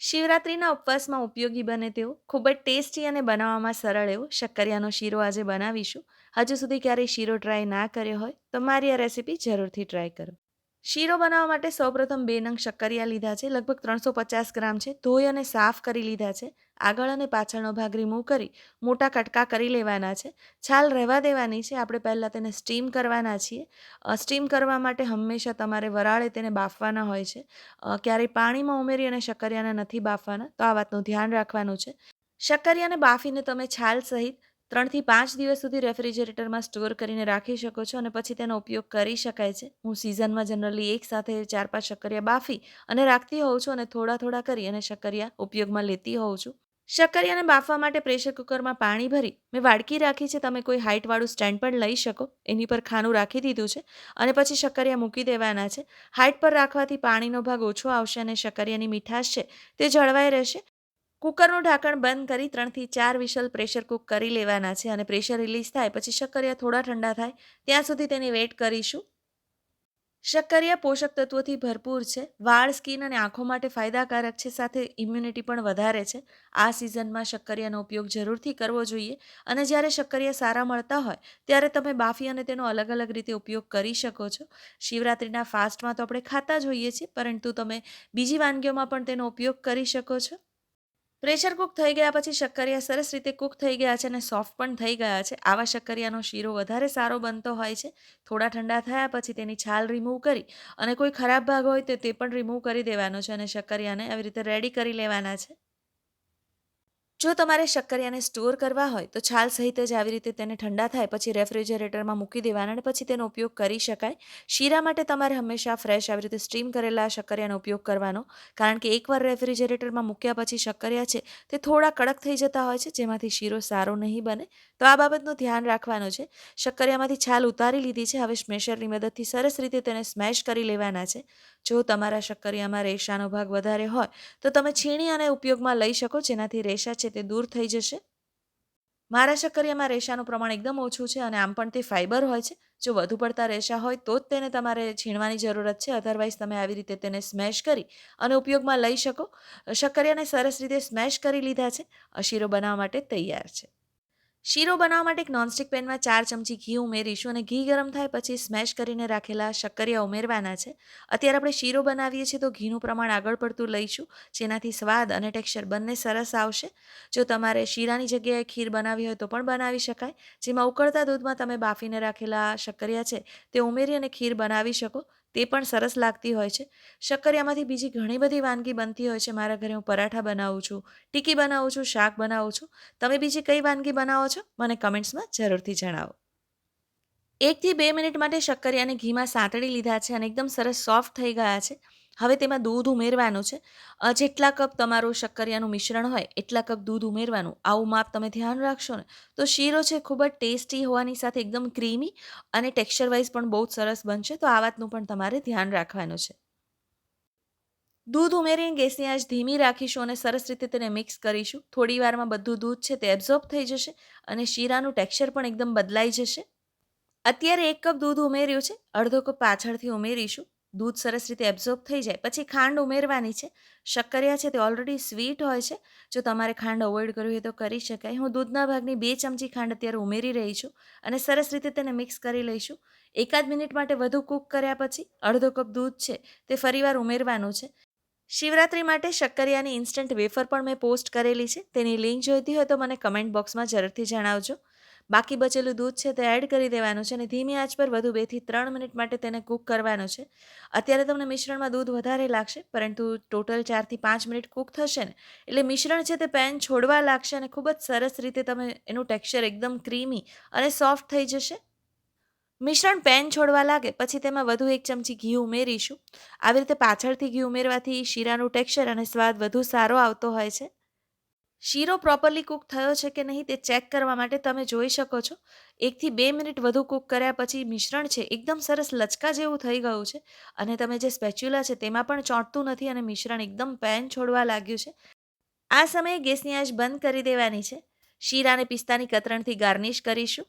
શિવરાત્રિના ઉપવાસમાં ઉપયોગી બને તેવો ખૂબ જ ટેસ્ટી અને બનાવવામાં સરળ એવો શક્કરિયાનો શીરો આજે બનાવીશું. હજુ સુધી ક્યારેય શીરો ટ્રાય ના કર્યો હોય તો મારી આ રેસીપી જરૂરથી ટ્રાય કરો. શીરો બનાવવા માટે સૌપ્રથમ 2 નંગ શક્કરિયા લીધા છે. લગભગ 350 ગ્રામ છે. ધોઈ અને સાફ કરી લીધા છે. આગળ અને પાછળનો ભાગ રિમૂવ કરી મોટા કટકા કરી લેવાના છે. છાલ રહેવા દેવાની છે. આપણે પહેલાં તેને સ્ટીમ કરવાના છીએ. સ્ટીમ કરવા માટે હંમેશા તમારે વરાળે તેને બાફવાના હોય છે. ક્યારેય પાણીમાં ઉમેરી અને શક્કરિયાને નથી બાફવાના, તો આ વાતનું ધ્યાન રાખવાનું છે. શક્કરિયાને બાફીને તમે છાલ સહિત 3 થી 5 દિવસ સુધી રેફ્રિજરેટરમાં સ્ટોર કરીને રાખી શકો છો અને પછી તેનો ઉપયોગ કરી શકાય છે. હું સિઝનમાં જનરલી એકસાથે 4-5 શક્કરિયા બાફી અને રાખતી હોઉં છું અને થોડા થોડા કરી અને શક્કરિયા ઉપયોગમાં લેતી હોઉં છું. શક્કરિયાને બાફવા માટે પ્રેશર કુકરમાં પાણી ભરી મેં વાડકી રાખી છે. તમે કોઈ હાઇટવાળું સ્ટેન્ડ પણ લઈ શકો. એની પર ખાનું રાખી દીધું છે અને પછી શક્કરિયા મૂકી દેવાના છે. હાઇટ પર રાખવાથી પાણીનો ભાગ ઓછો આવશે અને શક્કરિયાની મીઠાશ છે તે જળવાઈ રહેશે. કુકરનું ઢાંકણ બંધ કરી 3 થી 4 વિસલ પ્રેશર કુક કરી લેવાના છે અને પ્રેશર રિલીઝ થાય પછી શક્કરિયા થોડા ઠંડા થાય ત્યાં સુધી તેની વેઇટ કરીશું. શક્કરિયા પોષક તત્વોથી ભરપૂર છે. વાળ, સ્કિન અને આંખો માટે ફાયદાકારક છે. સાથે ઇમ્યુનિટી પણ વધારે છે. આ સિઝનમાં શક્કરિયાનો ઉપયોગ જરૂરથી કરવો જોઈએ અને જ્યારે શક્કરિયા સારા મળતા હોય ત્યારે તમે બાફી અને તેનો અલગ અલગ રીતે ઉપયોગ કરી શકો છો. શિવરાત્રિના ફાસ્ટમાં તો આપણે ખાતા જ હોઈએ છીએ, પરંતુ તમે બીજી વાનગીઓમાં પણ તેનો ઉપયોગ કરી શકો છો. પ્રેશર કુક થઈ ગયા પછી શક્કરિયા સરસ રીતે કૂક થઈ ગયા છે અને સોફ્ટ પણ થઈ ગયા છે. આવા શક્કરિયાનો શીરો વધારે સારો બનતો હોય છે. થોડા ઠંડા થયા પછી તેની છાલ રિમૂવ કરી અને કોઈ ખરાબ ભાગ હોય તો તે પણ રિમૂવ કરી દેવાનો છે અને શક્કરિયાને આવી રીતે રેડી કરી લેવાના છે. જો તમારે શક્કરિયાને સ્ટોર કરવા હોય તો છાલ સહિત જ આવી રીતે તેને ઠંડા થાય પછી રેફ્રિજરેટરમાં મૂકી દેવાના અને પછી તેનો ઉપયોગ કરી શકાય. શીરા માટે તમારે હંમેશા ફ્રેશ આવી રીતે સ્ટીમ કરેલા શક્કરિયાનો ઉપયોગ કરવાનો, કારણ કે એકવાર રેફ્રિજરેટરમાં મૂક્યા પછી શક્કરિયા છે તે થોડા કડક થઈ જતા હોય છે, જેમાંથી શીરો સારો નહીં બને. તો આ બાબતનું ધ્યાન રાખવાનું છે. શક્કરિયામાંથી છાલ ઉતારી લીધી છે. હવે સ્મેશરની મદદથી સરસ રીતે તેને સ્મેશ કરી લેવાના છે. જો તમારા શક્કરિયામાં રેશાનો ભાગ વધારે હોય તો તમે છીણી અને ઉપયોગમાં લઈ શકો, જેનાથી રેશા છે તે દૂર થઈ જશે. મારા શક્કરિયામાં રેશાનું પ્રમાણ એકદમ ઓછું છે અને આમ પણ તે ફાઇબર હોય છે. જો વધુ પડતા રેશા હોય તો જ તેને તમારે છીણવાની જરૂરત છે. અધરવાઇઝ તમે આવી રીતે તેને સ્મેશ કરી અને ઉપયોગમાં લઈ શકો. શક્કરિયાને સરસ રીતે સ્મેશ કરી લીધા છે. શીરો બનાવવા માટે તૈયાર છે. શીરો બનાવવા માટે એક નોનસ્ટિક પેનમાં 4 ચમચી ઘી ઉમેરીશું અને ઘી ગરમ થાય પછી સ્મેશ કરીને રાખેલા શક્કરિયા ઉમેરવાના છે. અત્યારે આપણે શીરો બનાવીએ છીએ તો ઘીનું પ્રમાણ આગળ પડતું લઈશું, જેનાથી સ્વાદ અને ટેક્સચર બંને સરસ આવશે. જો તમારે શીરાની જગ્યાએ ખીર બનાવી હોય તો પણ બનાવી શકાય, જેમાં ઉકળતા દૂધમાં તમે બાફીને રાખેલા શક્કરિયા છે તે ઉમેરી અને ખીર બનાવી શકો. તે પણ સરસ લાગતી હોય છે. શક્કરિયામાંથી બીજી ઘણી બધી વાનગી બનતી હોય છે. મારા ઘરે હું પરાઠા બનાવું છું, ટીકી બનાવું છું, શાક બનાવું છું. તમે બીજી કઈ વાનગી બનાવો છો મને કમેન્ટ્સમાં જરૂરથી જણાવો. 1 થી 2 મિનિટ માટે શક્કરિયાને ઘીમાં સાંતળી લીધા છે અને એકદમ સરસ સોફ્ટ થઈ ગયા છે. હવે તેમાં દૂધ ઉમેરવાનું છે. જેટલા કપ તમારું શક્કરિયાનું મિશ્રણ હોય એટલા કપ દૂધ ઉમેરવાનું. આવું માપ તમે ધ્યાન રાખશો ને તો શીરો છે ખૂબ જ ટેસ્ટી હોવાની સાથે એકદમ ક્રીમી અને ટેક્સચર વાઇઝ પણ બહુ જ સરસ બનશે. તો આ વાતનું પણ તમારે ધ્યાન રાખવાનું છે. દૂધ ઉમેરીને ગેસની આંચ ધીમી રાખીશું અને સરસ રીતે તેને મિક્સ કરીશું. થોડી વારમાં બધું દૂધ છે તે એબ્ઝોર્બ થઈ જશે અને શીરાનું ટેક્સચર પણ એકદમ બદલાઈ જશે. અત્યારે 1 કપ દૂધ ઉમેર્યું છે, અડધો કપ પાછળથી ઉમેરીશું. દૂધ સરસ રીતે એબ્ઝોર્બ થઈ જાય પછી ખાંડ ઉમેરવાની છે. શક્કરિયા છે તે ઓલરેડી સ્વીટ હોય છે. જો તમારે ખાંડ અવોઇડ કરવી હોય તો કરી શકાય. હું દૂધના ભાગની 2 ચમચી ખાંડ અત્યારે ઉમેરી રહી છું અને સરસ રીતે તેને મિક્સ કરી લઈશું. એકાદ મિનિટ માટે વધુ કૂક કર્યા પછી અડધો કપ દૂધ છે તે ફરીવાર ઉમેરવાનું છે. શિવરાત્રી માટે શક્કરિયાની ઇન્સ્ટન્ટ વેફર પણ મેં પોસ્ટ કરેલી છે. તેની લિંક જોઈતી હોય તો મને કમેન્ટ બોક્સમાં જરૂરથી જણાવજો. બાકી બચેલું દૂધ છે તે એડ કરી દેવાનું છે અને ધીમી આંચ પર વધુ 2 થી 3 મિનિટ માટે તેને કૂક કરવાનું છે. અત્યારે તમને મિશ્રણમાં દૂધ વધારે લાગશે, પરંતુ ટોટલ 4 થી 5 મિનિટ કૂક થશે ને એટલે મિશ્રણ છે તે પેન છોડવા લાગશે અને ખૂબ જ સરસ રીતે તમે એનું ટેક્સચર એકદમ ક્રીમી અને સોફ્ટ થઈ જશે. મિશ્રણ પેન છોડવા લાગે પછી તેમાં વધુ 1 ચમચી ઘી ઉમેરીશું. આવી રીતે પાછળથી ઘી ઉમેરવાથી શીરાનું ટેક્સચર અને સ્વાદ વધુ સારો આવતો હોય છે. શીરો પ્રોપરલી કૂક થયો છે કે નહીં તે ચેક કરવા માટે તમે જોઈ શકો છો. 1 થી 2 મિનિટ વધુ કૂક કર્યા પછી મિશ્રણ છે એકદમ સરસ લચકા જેવું થઈ ગયું છે અને તમે જે સ્પેચ્યુલા છે તેમાં પણ ચોંટતું નથી અને મિશ્રણ એકદમ પેન છોડવા લાગ્યું છે. આ સમયે ગેસની આંચ બંધ કરી દેવાની છે. શીરા અને પિસ્તાની કતરણથી ગાર્નિશ કરીશું.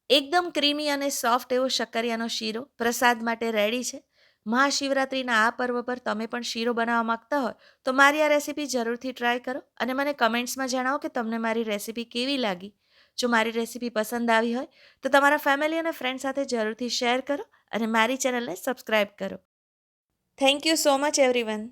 એકદમ ક્રીમી અને સોફ્ટ એવો શક્કરિયાનો શીરો પ્રસાદ માટે રેડી છે. મહાશિવરાત્રિના આ પર્વ પર તમે પણ શીરો બનાવવા માંગતા હોય તો મારી આ રેસીપી જરૂરથી ટ્રાય કરો અને મને કમેન્ટ્સમાં જણાવો કે તમને મારી રેસીપી કેવી લાગી. જો મારી રેસીપી પસંદ આવી હોય તો તમારા ફેમિલી અને ફ્રેન્ડ સાથે જરૂરથી શેર કરો અને મારી ચેનલને સબસ્ક્રાઈબ કરો. Thank you so much everyone.